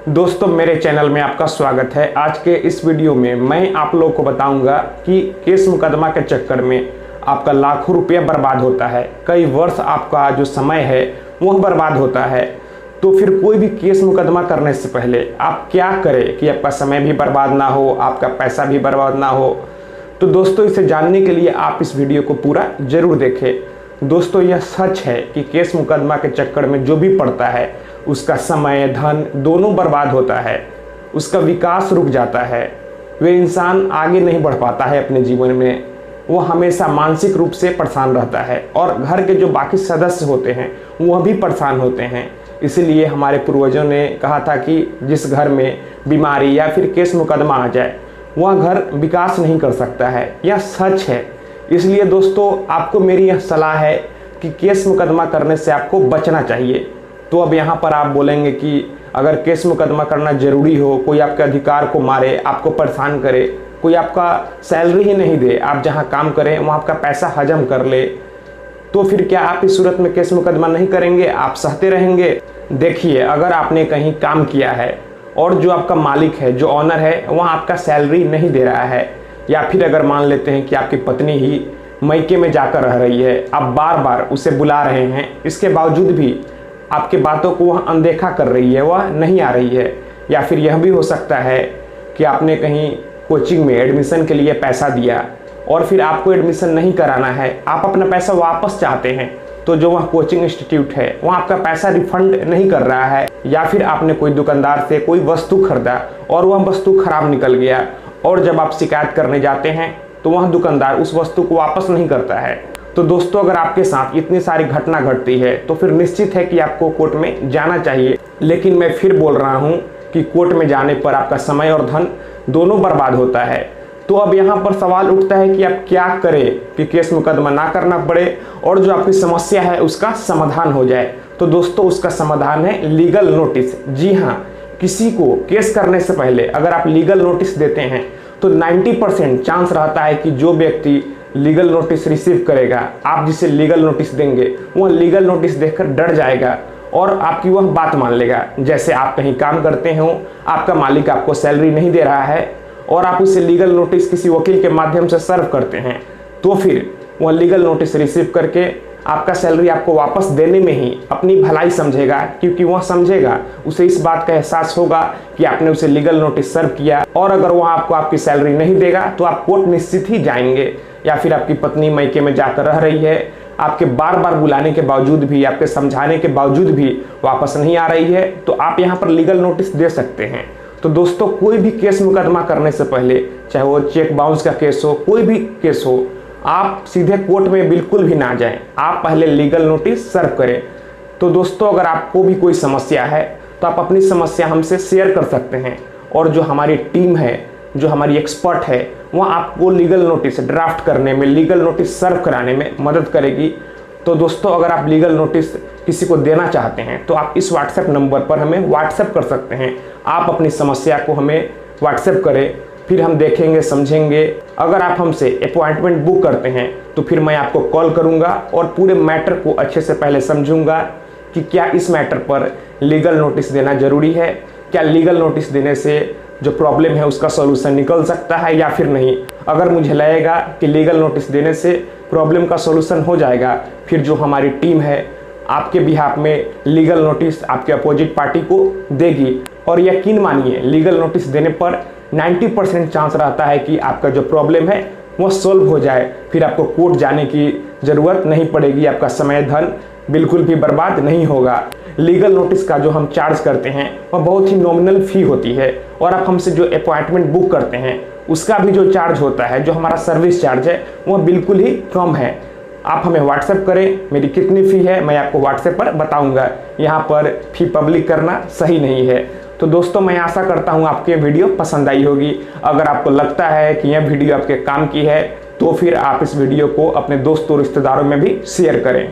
दोस्तों मेरे चैनल में आपका स्वागत है। आज के इस वीडियो में मैं आप लोगों को बताऊंगा कि केस मुकदमा के चक्कर में आपका लाखों रुपया बर्बाद होता है, कई वर्ष आपका जो समय है वह बर्बाद होता है। तो फिर कोई भी केस मुकदमा करने से पहले आप क्या करें कि आपका समय भी बर्बाद ना हो, आपका पैसा भी बर्बाद ना हो। तो दोस्तों इसे जानने के लिए आप इस वीडियो को पूरा जरूर देखें। दोस्तों यह सच है कि केस मुकदमा के चक्कर में जो भी पड़ता है उसका समय धन दोनों बर्बाद होता है, उसका विकास रुक जाता है, वे इंसान आगे नहीं बढ़ पाता है अपने जीवन में, वो हमेशा मानसिक रूप से परेशान रहता है और घर के जो बाकी सदस्य होते हैं वह भी परेशान होते हैं। इसीलिए हमारे पूर्वजों ने कहा था कि जिस घर में बीमारी या फिर केस मुकदमा आ जाए वह घर विकास नहीं कर सकता है। यह सच है। इसलिए दोस्तों आपको मेरी यह सलाह है कि केस मुकदमा करने से आपको बचना चाहिए। तो अब यहाँ पर आप बोलेंगे कि अगर केस मुकदमा करना ज़रूरी हो, कोई आपके अधिकार को मारे, आपको परेशान करे, कोई आपका सैलरी ही नहीं दे, आप जहाँ काम करें वहाँ आपका पैसा हजम कर ले, तो फिर क्या आप इस सूरत में केस मुकदमा नहीं करेंगे, आप सहते रहेंगे? देखिए, अगर आपने कहीं काम किया है और जो आपका मालिक है, जो ऑनर है, वहाँ आपका सैलरी नहीं दे रहा है, या फिर अगर मान लेते हैं कि आपकी पत्नी ही मायके में जाकर रह रही है, आप बार बार उसे बुला रहे हैं, इसके बावजूद भी आपके बातों को वह अनदेखा कर रही है, वह नहीं आ रही है। या फिर यह भी हो सकता है कि आपने कहीं कोचिंग में एडमिशन के लिए पैसा दिया और फिर आपको एडमिशन नहीं कराना है, आप अपना पैसा वापस चाहते हैं, तो जो वह कोचिंग इंस्टीट्यूट है वह आपका पैसा रिफंड नहीं कर रहा है। या फिर आपने कोई दुकानदार से कोई वस्तु खरीदा और वह वस्तु खराब निकल गया और जब आप शिकायत करने जाते हैं तो वह दुकानदार उस वस्तु को वापस नहीं करता है। तो दोस्तों अगर आपके साथ इतनी सारी घटना घटती है तो फिर निश्चित है कि आपको कोर्ट में जाना चाहिए। लेकिन मैं फिर बोल रहा हूँ कि कोर्ट में जाने पर आपका समय और धन दोनों बर्बाद होता है। तो अब यहाँ पर सवाल उठता है कि आप क्या करें कि केस मुकदमा ना करना पड़े और जो आपकी समस्या है उसका समाधान हो जाए। तो दोस्तों उसका समाधान है लीगल नोटिस। जी हाँ, किसी को केस करने से पहले अगर आप लीगल नोटिस देते हैं तो 90% चांस रहता है कि जो व्यक्ति लीगल नोटिस रिसीव करेगा, आप जिसे लीगल नोटिस देंगे, वह लीगल नोटिस देखकर डर जाएगा और आपकी वह बात मान लेगा। जैसे आप कहीं काम करते हो, आपका मालिक आपको सैलरी नहीं दे रहा है और आप उसे लीगल नोटिस किसी वकील के माध्यम से सर्व करते हैं, तो फिर वह लीगल नोटिस रिसीव करके आपका सैलरी आपको वापस देने में ही अपनी भलाई समझेगा, क्योंकि वह समझेगा, उसे इस बात का एहसास होगा कि आपने उसे लीगल नोटिस सर्व किया। और अगर वह आपको आपकी सैलरी नहीं देगा तो आप कोर्ट निश्चित ही जाएंगे। या फिर आपकी पत्नी मायके में जाकर रह रही है, आपके बार बार बुलाने के बावजूद भी, आपके समझाने के बावजूद भी वापस नहीं आ रही है, तो आप यहाँ पर लीगल नोटिस दे सकते हैं। तो दोस्तों कोई भी केस मुकदमा करने से पहले, चाहे वो चेक बाउंस का केस हो, कोई भी केस हो, आप सीधे कोर्ट में बिल्कुल भी ना जाएं, आप पहले लीगल नोटिस सर्व करें। तो दोस्तों अगर आपको भी कोई समस्या है तो आप अपनी समस्या हमसे शेयर कर सकते हैं और जो हमारी टीम है, जो हमारी एक्सपर्ट है, वह आपको लीगल नोटिस ड्राफ्ट करने में, लीगल नोटिस सर्व कराने में मदद करेगी। तो दोस्तों अगर आप लीगल नोटिस किसी को देना चाहते हैं तो आप इस व्हाट्सएप नंबर पर हमें व्हाट्सएप कर सकते हैं। आप अपनी समस्या को हमें व्हाट्सएप करें, फिर हम देखेंगे, समझेंगे। अगर आप हमसे अपॉइंटमेंट बुक करते हैं तो फिर मैं आपको कॉल करूंगा और पूरे मैटर को अच्छे से पहले समझूंगा कि क्या इस मैटर पर लीगल नोटिस देना ज़रूरी है, क्या लीगल नोटिस देने से जो प्रॉब्लम है उसका सॉल्यूशन निकल सकता है या फिर नहीं। अगर मुझे लगेगा कि लीगल नोटिस देने से प्रॉब्लम का सॉल्यूशन हो जाएगा, फिर जो हमारी टीम है आपके बिहाफ में लीगल नोटिस आपके अपोजिट पार्टी को देगी। और यकीन मानिए, लीगल नोटिस देने पर 90% चांस रहता है कि आपका जो प्रॉब्लम है वो सॉल्व हो जाए, फिर आपको कोर्ट जाने की ज़रूरत नहीं पड़ेगी, आपका समय धन बिल्कुल भी बर्बाद नहीं होगा। लीगल नोटिस का जो हम चार्ज करते हैं वह बहुत ही नॉमिनल फ़ी होती है और आप हमसे जो अपॉइंटमेंट बुक करते हैं उसका भी जो चार्ज होता है, जो हमारा सर्विस चार्ज है, वह बिल्कुल ही कम है। आप हमें व्हाट्सएप करें, मेरी कितनी फ़ी है मैं आपको व्हाट्सएप पर बताऊंगा। यहाँ पर फ़ी पब्लिक करना सही नहीं है। तो दोस्तों मैं आशा करता हूँ आपको ये वीडियो पसंद आई होगी। अगर आपको लगता है कि यह वीडियो आपके काम की है तो फिर आप इस वीडियो को अपने दोस्तों रिश्तेदारों में भी शेयर करें।